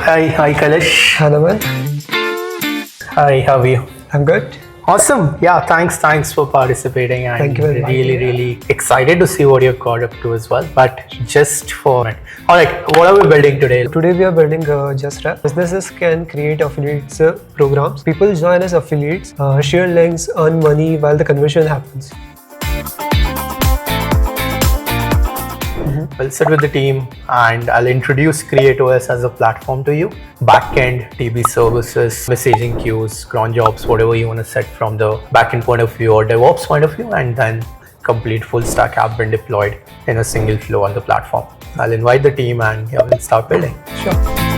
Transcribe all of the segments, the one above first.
Hi Kalash. Hello, man. Hi, how are you? I'm good. Awesome. Yeah, thanks for participating. I'm Thank you very much. really excited to see what you've got up to as well. But just for a minute. All right, what are we building today? Today we are building Just Wrap. Businesses can create affiliates programs. People join as affiliates, share links, earn money while the conversion happens. I'll sit with the team and I'll introduce CreateOS as a platform to you. Backend, DB services, messaging queues, cron jobs, whatever you want to set from the backend point of view or DevOps point of view, and then complete full stack app been deployed in a single flow on the platform. I'll invite the team and we'll start building. Sure.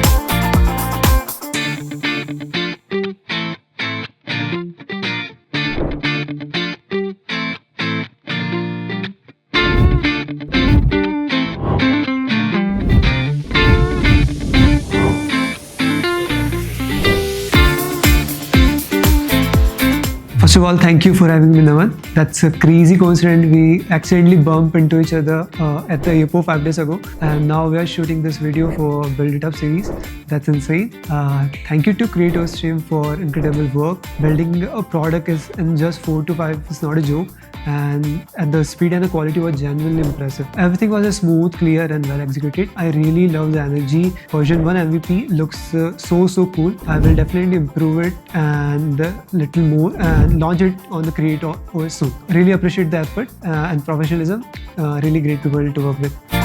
First of all, thank you for having me, Naman. That's a crazy coincidence. We accidentally bumped into each other at the airport 5 days ago, and now we are shooting this video for Build It Up series. That's insane. Thank you to CreateOS team for incredible work. Building a product in just 4 to 5 is not a joke, and the speed and the quality were genuinely impressive. Everything was smooth, clear, and well executed. I really love the energy. Version 1 MVP looks so cool. I will definitely improve it and little more and launch it on the CreateOS soon. Really appreciate the effort and professionalism. Really great people to work with.